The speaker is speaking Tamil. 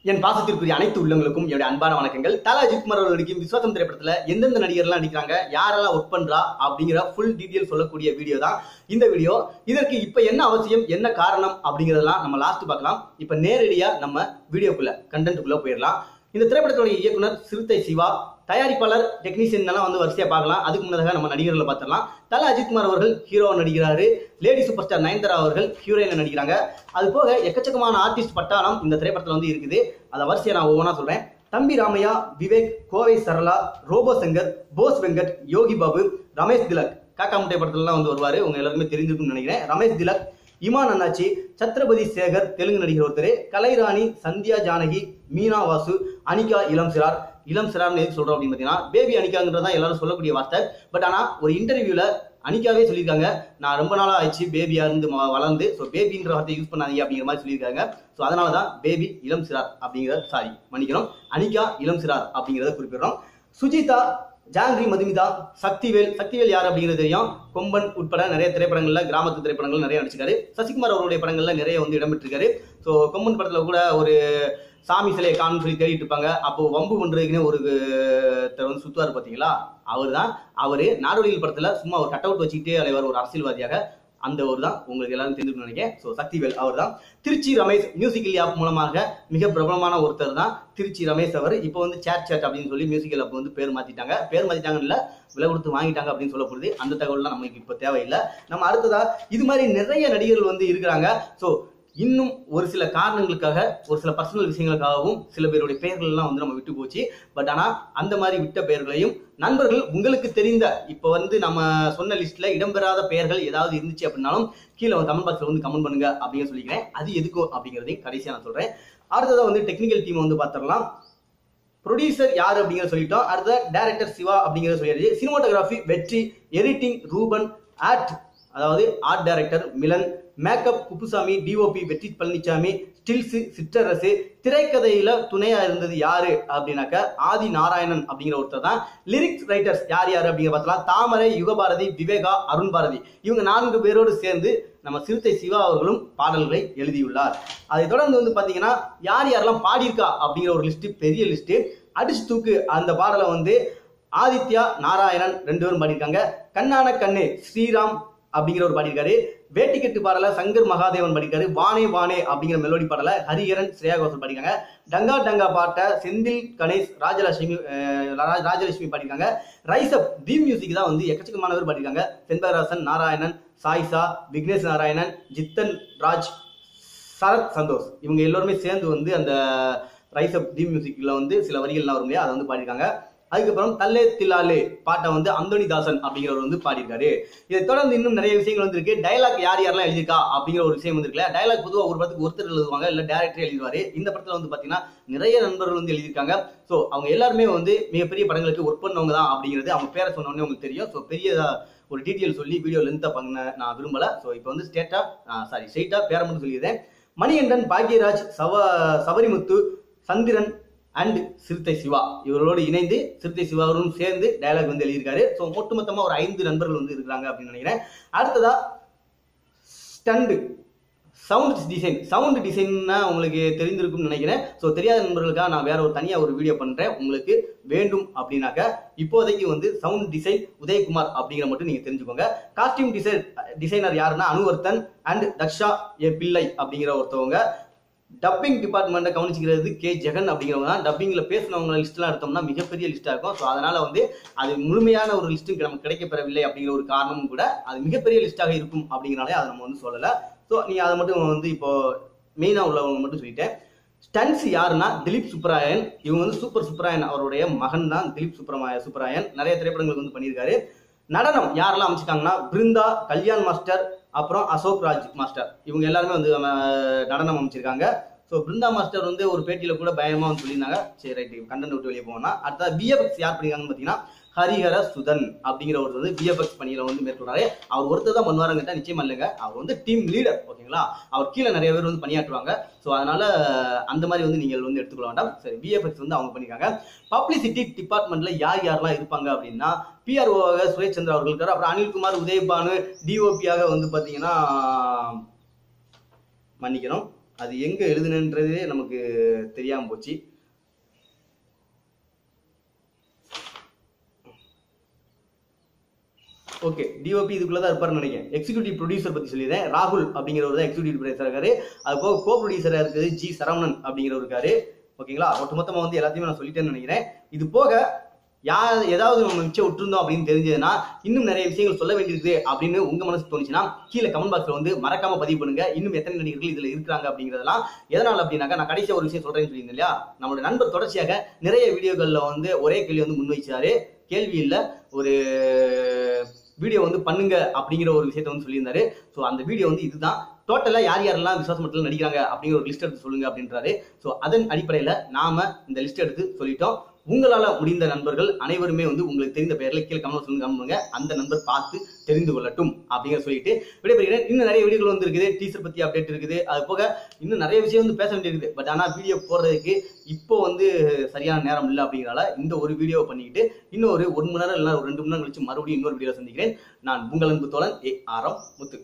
என் பாசத்திற்குரிய அனைத்து உள்ளங்களுக்கும் என்னுடைய அன்பான வணக்கங்கள். தல அஜித் குமார் அவர்கள் நடிக்கும் விஸ்வாசம் திரைப்படத்துல எந்தெந்த நடிகர்லாம் நடிக்கிறாங்க, யாரெல்லாம் ஒர்க் பண்றா அப்படிங்கிற ஃபுல் டீடைல் சொல்லக்கூடிய வீடியோ தான் இந்த வீடியோ. இதற்கு இப்ப என்ன அவசியம், என்ன காரணம் அப்படிங்கறதெல்லாம் நம்ம லாஸ்ட் பார்க்கலாம். இப்ப நேரடியா நம்ம வீடியோக்குள்ள கண்டென்ட்டுக்குள்ள போயிடலாம். இந்த திரைப்படத்துடைய இயக்குனர் சிறுத்தை சிவா, தயாரிப்பாளர், டெக்னீஷியன் எல்லாம் வந்து வரிசையா பார்க்கலாம். அதுக்கு முன்னதாக நம்ம நடிகர்களை பார்த்துடலாம். தல அஜித் குமார் அவர்கள் ஹீரோ நடிக்கிறாரு. லேடி சூப்பர் ஸ்டார் நயன்தாரா அவர்கள் ஹீரோயின் நடிக்கிறாங்க. அது போக எக்கச்சக்கமான ஆர்டிஸ்ட் பட்டாளம் இந்த திரைப்படத்துல வந்து இருக்குது. அதை வரிசையா நான் ஒவ்வொன்றா சொல்றேன். தம்பி ராமையா, விவேக், கோவை சரளா, ரோபோ சங்கர், போஸ் வெங்கட், யோகி பாபு, ரமேஷ் திலக், காக்கா முட்டை படத்துலலாம் வந்து வருவாரு. உங்க எல்லாருமே தெரிஞ்சிருக்கும்னு நினைக்கிறேன். ரமேஷ் திலக், இமான் அண்ணாச்சி, சத்ரபதி சேகர் தெலுங்கு நடிகர் ஒருத்தர், கலைராணி, சந்தியா ஜானகி, மீனா வாசு, அனிகா இளம் சிறார். இளம் சிறார்னு எதுக்கு சொல்றோம் அப்படின்னு பார்த்தீங்கன்னா பேபி அனிகாங்கிறதான் எல்லாரும் சொல்லக்கூடிய வார்த்தை. பட் ஆனா ஒரு இன்டர்வியூல அனிகாவே சொல்லியிருக்காங்க, நான் ரொம்ப நாளா ஆயிடுச்சு பேபியா இருந்து வளர்ந்து, ஸோ பேபின்ற வார்த்தை யூஸ் பண்ணாதீங்க அப்படிங்கிற மாதிரி சொல்லியிருக்காங்க. ஸோ அதனால தான் பேபி இளம் சிறார் அப்படிங்கிறத மன்னிக்கணும், அனிகா இளம் சிறார் அப்படிங்கிறத குறிப்பிடுறோம். சுஜிதா, ஜாங்கிரி, மதுமிதா, சக்திவேல் யார் அப்படிங்கிறது தெரியும். கொம்பன் உட்பட நிறைய திரைப்படங்கள்ல, கிராமத்து திரைப்படங்கள் நிறைய நடிச்சிருக்காரு. சசிகுமார் அவருடைய படங்கள்ல நிறைய வந்து இடம்பெற்றிருக்காரு. ஸோ கொம்பன் படத்துல கூட ஒரு சாமி சிலையை காணும்னு சொல்லி தேடிட்டு இருப்பாங்க. அப்போ வம்பு பண்றதுக்குன்னு ஒரு வந்து சுத்துவார் பாத்தீங்களா, அவர் தான். அவரு நாடோடிகள் படத்துல சும்மா ஒரு கட் அவுட் வச்சுக்கிட்டே அலைவர், ஒரு அரசியல்வாதியாக. அந்த ஒரு தான் உங்களுக்கு எல்லாரும் தெரிஞ்சுக்கணும்னு நினைக்கிறேன். ஸோ சக்திவேல் அவர் தான். திருச்சி ரமேஷ் மியூசிக்கல் ஆப் மூலமாக மிக பிரபலமான ஒருத்தர் தான் திருச்சி ரமேஷ் அவர். இப்போ வந்து சேட் அப்படின்னு சொல்லி மியூசிக்கல் ஆப் வந்து பேர் மாத்திட்டாங்கன்னு இல்ல, விலை கொடுத்து வாங்கிட்டாங்க அப்படின்னு சொல்லப்படுது. அந்த தகவல்லாம் நமக்கு இப்போ தேவையில்லை. நம்ம அடுத்ததா இது மாதிரி நிறைய நடிகர்கள் வந்து இருக்கிறாங்க. ஸோ இன்னும் ஒரு சில காரணங்களுக்காக, ஒரு சில பர்சனல் விஷயங்களுக்காகவும் சில பேருடைய பெயர்கள் எல்லாம் வந்து நம்ம விட்டு போச்சு. பட் ஆனா அந்த மாதிரி விட்ட பெயர்களையும் நண்பர்கள் உங்களுக்கு தெரிந்த, இப்ப வந்து நம்ம சொன்ன லிஸ்ட்ல இடம்பெறாத பெயர்கள் ஏதாவது இருந்துச்சு அப்படின்னாலும் கீழே கமெண்ட் பாக்ஸ்ல வந்து கமெண்ட் பண்ணுங்க அப்படின்னு சொல்லிக்கிறேன். அது எதுக்கும் அப்படிங்கிறதையும் கடைசியா நான் சொல்றேன். அடுத்ததா வந்து டெக்னிக்கல் டீம் வந்து பாத்திரலாம். ப்ரொடியூசர் யாரு அப்படிங்கிற சொல்லிட்டோம். அடுத்த டைரக்டர் சிவா அப்படிங்கிறத சொல்லியாச்சு. சினிமாட்டோகிராஃபி வெற்றி, எடிட்டிங் ரூபன், அதாவது art director Milan, makeup Kuppusamy, DOP Vetri Palanisamy, stills சிற்றரசு, திரைக்கதையில துணையா இருந்தது யாரு அப்படின்னாக்க ஆதி நாராயணன் அப்படிங்கிற ஒருத்தர் தான். லிரிக்ஸ் ரைட்டர்ஸ் யார் அப்படிங்கிற பார்த்தலாம். தாமரை, யுகபாரதி, விவேகா, அருண் பாரதி, இவங்க 4 பேரோடு சேர்ந்து நம்ம சிறுத்தை சிவா அவர்களும் பாடல்களை எழுதியுள்ளார். அதை தொடர்ந்து வந்து பாத்தீங்கன்னா யாரெல்லாம் பாடியிருக்கா அப்படிங்கிற ஒரு லிஸ்ட், பெரிய லிஸ்ட். அடிச்சு தூக்கு அந்த பாடலை வந்து ஆதித்யா, நாராயணன் 2 பேரும் பாடியிருக்காங்க. கண்ணான கண்ணே ஸ்ரீராம் அப்படிங்கிற ஒரு பாடியிருக்காரு. வேட்டிக்கட்டு பாடல சங்கர் மகாதேவன் பாடியிருக்காரு. வானே வானே அப்படிங்கிற மெலோடி பாடல ஹரிஹரன், ஸ்ரேயா கோஷல் பாடியிருக்காங்க. டங்கா டங்கா பாட்ட செந்தில் கணேஷ், ராஜலட்சுமி பாடியிருக்காங்க. ரைசப் தீம் மியூசிக் தான் வந்து எக்கச்சக்கமானவர் பாடியிருக்காங்க. செண்பகராசன், நாராயணன், சாய்சா, விக்னேஷ் நாராயணன், ஜித்தன் ராஜ், சரத் சந்தோஷ், இவங்க எல்லோருமே சேர்ந்து வந்து அந்த ரைசப் தீம் மியூசிக்ல வந்து சில வரிகள்லாம் வரும் இல்லையா, அதை வந்து பாடியிருக்காங்க. அதுக்கப்புறம் தல்லே தில்லாலே பாட்டை வந்து அந்தோனி தாசன் அப்படிங்கிறவர் வந்து பாடியிருக்காரு. இதை தொடர்ந்து இன்னும் நிறைய விஷயங்கள் வந்து இருக்கு. டைலாக் யாரெல்லாம் எழுதியிருக்கா அப்படிங்கிற ஒரு விஷயம் வந்து இருக்குல்ல. டைலாக் பொதுவாக ஒரு படத்துக்கு ஒருத்தர் எழுதுவாங்க, இல்ல டேரக்டர் எழுதுவாரு. இந்த படத்துல வந்து பாத்தீங்கன்னா நிறைய நண்பர்கள் வந்து எழுதியிருக்காங்க. ஸோ அவங்க எல்லாருமே வந்து மிகப்பெரிய படங்களுக்கு ஒர்க் பண்ணவங்க தான் அப்படிங்கிறது அவங்க பேரை சொன்னோடனே உங்களுக்கு தெரியும். ஸோ பெரிய ஒரு டீட்டெயில் சொல்லி வீடியோ லென்த்தா பண்ண நான் விரும்பல. ஸோ இப்போ வந்து ஸ்ட்ரெயிட்டா பேரை மட்டும் சொல்லிடுறேன். மணிகண்டன், பாக்யராஜ், சபரிமுத்து, சந்திரன் அண்ட் சிறுத்தை சிவா, இவர்களோடு இணைந்து சிறுத்தை சிவாவும் சேர்ந்து டயலாக் வந்து எழுதியிருக்காரு. ஸோ மொத்தமா ஒரு 5 நண்பர்கள் வந்து இருக்கிறாங்க அப்படின்னு நினைக்கிறேன். அடுத்ததா ஸ்டண்ட் சவுண்ட் டிசைன்னா உங்களுக்கு தெரிந்திருக்கும்னு நினைக்கிறேன். ஸோ தெரியாத நண்பர்களுக்காக நான் வேற ஒரு தனியா ஒரு வீடியோ பண்றேன். உங்களுக்கு வேண்டும் அப்படின்னாக்க இப்போதைக்கு வந்து சவுண்ட் டிசைன் உதயகுமார் அப்படிங்கிற மட்டும் நீங்க தெரிஞ்சுக்கோங்க. காஸ்டியூம் டிசைனர் யாருன்னா அனுவர்த்தன் அண்ட் தக்ஷா ஏ பிள்ளை அப்படிங்கிற ஒருத்தவங்க. டப்பிங் டிபார்ட்மெண்ட்டை கவனிச்சுக்கிறது கே ஜெகன் அப்படிங்கிறவங்க தான். டப்பிங்ல பேசினவங்க லிஸ்ட்லாம் எடுத்தோம்னா மிகப்பெரிய லிஸ்டா இருக்கும். ஸோ அதனால வந்து அது முழுமையான ஒரு லிஸ்ட்டும் நமக்கு கிடைக்கப்பெறவில்லை அப்படிங்கிற ஒரு காரணமும் கூட, அது மிகப்பெரிய லிஸ்டாக இருக்கும் அப்படிங்கிறனாலே அதை நம்ம வந்து சொல்லலை. ஸோ நீங்க அதை மட்டும் வந்து இப்போ மெயினா உள்ளவங்க மட்டும் சொல்லிட்டேன். ஸ்டன்ஸ் யாருன்னா திலீப் சுப்ராயன். இவங்க வந்து சூப்பர் சுப்ராயன் அவருடைய மகன் தான் திலீப் சுப்ராயன். நிறைய திரைப்படங்களுக்கு வந்து பண்ணியிருக்காரு. நடனம் யாரெல்லாம் அமைச்சிருக்காங்கன்னா பிருந்தா, கல்யாண் மாஸ்டர், அப்புறம் அசோக் ராஜ் மாஸ்டர், இவங்க எல்லாருமே வந்து நடனம் அமைச்சிருக்காங்க. ஸோ பிருந்தா மாஸ்டர் வந்து ஒரு பேட்டியில கூட பயமா வந்து சொல்லியிருந்தாங்க. சரி ரைட், கண்டென்ட் விட்டு வெளியே போனா. அடுத்தது விஎஃப்எக்ஸ் யார் பண்ணிருக்காங்கன்னு பார்த்தீங்கன்னா ஹரிஹர சுதன் அப்படிங்கிற ஒரு வந்து விஎஃப்எக்ஸ் பணியில வந்து மேற்கொள்றாரு. அவர் ஒருத்தர் தான் பண்ணுவாருங்கிட்ட நிச்சயமா இல்லைங்க, அவர் வந்து டீம் லீடர். ஓகேங்களா, அவர் கீழே நிறைய பேர் வந்து பணியாற்றுவாங்க. ஸோ அதனால அந்த மாதிரி வந்து நீங்கள் வந்து எடுத்துக்கொள்ள வேண்டாம். சரி, விஎஃப்எக்ஸ் வந்து அவங்க பண்ணிருக்காங்க. பப்ளிசிட்டி டிபார்ட்மெண்ட்ல யாரெல்லாம் இருப்பாங்க அப்படின்னா பிஆர்ஓவாக சுரேஷ் சந்திரா அவர்கள் இருக்காரு. அப்புறம் அனில்குமார், உதயபானு, டிஓபியாக வந்து பாத்தீங்கன்னா மன்னிக்கணும் அது எங்க எழுதுனன்றதே நமக்கு தெரியாம போச்சு. ஓகே, டிஓபி இதுக்குள்ளதான் இருப்பாருன்னு நினைக்கிறேன். எக்ஸிக்யூட்டிவ் ப்ரொடியூசர் பத்தி சொல்லிடுறேன். ராகுல் அப்படிங்கிறவர் தான் எக்ஸிக்யூட்டிவ் ப்ரொடியூசர் இருக்காரு. அது போக கோ ப்ரொடியூசரா இருக்குது ஜி சரவணன் அப்படிங்கிறவர் இருக்காரு. ஓகேங்களா, ஒட்டுமொத்தமா வந்து எல்லாத்தையுமே நான் சொல்லிட்டேன்னு நினைக்கிறேன். இது போக ஏதாவது நம்ம மிச்சம் விட்டுருந்தோம் அப்படின்னு தெரிஞ்சதுன்னா, இன்னும் நிறைய விஷயங்கள் சொல்ல வேண்டியிருக்கு அப்படின்னு உங்க மனசு தோணுச்சுன்னா கீழே கமெண்ட் பாக்ஸ்ல வந்து மறக்காம பதிவு பண்ணுங்க. இன்னும் எத்தனை நடிகர்கள் இதுல இருக்காங்க அப்படிங்கிறதெல்லாம். எதனால அப்படின்னாக்கா, நான் கடைசியா ஒரு விஷயம் சொல்றேன்னு சொல்லியிருந்தேன் இல்லையா, நம்மளோட நண்பர் தொடர்ச்சியாக நிறைய வீடியோகள்ல வந்து ஒரே கேள்வி வந்து முன்வைச்சாரு. கேள்வி இல்ல, ஒரு வீடியோ வந்து பண்ணுங்க அப்படிங்கிற ஒரு விஷயத்த வந்து சொல்லியிருந்தாரு. ஸோ அந்த வீடியோ வந்து இதுதான். டோட்டலா யார் யாரெல்லாம் விசுவாச மட்டத்தில் நடிக்கிறாங்க அப்படிங்கிற ஒரு லிஸ்ட் எடுத்து சொல்லுங்க அப்படின்றாரு. ஸோ அதன் அடிப்படையில நாம இந்த லிஸ்ட் எடுத்து சொல்லிட்டோம். உங்களால முடிந்த நண்பர்கள் அனைவருமே வந்து உங்களுக்கு தெரிந்த பெயர்ல கீழே கமெண்ட் சொல்லுங்க, அந்த நண்பர் பார்த்து தெரிந்து கொள்ளட்டும் அப்படிங்கிற சொல்லிட்டு விடைபெறுகிறேன். இன்னும் நிறைய வீடியோகள் வந்து இருக்குது, டீசர் பத்தி அப்டேட் இருக்குது. அது போக இன்னும் நிறைய விஷயம் வந்து பேச வேண்டியிருக்குது. பட் ஆனா வீடியோ போடுறதுக்கு இப்போ வந்து சரியான நேரம் இல்லை அப்படிங்கிறனால இந்த ஒரு வீடியோ பண்ணிக்கிட்டு இன்னும் ஒரு 1 மணி நேரம் இல்லை ஒரு 2 மணி நேரம் கழிச்சு மறுபடியும் இன்னொரு வீடியோ சந்திக்கிறேன். நான் உங்கள் அன்பு தோழன் ARM முத்து.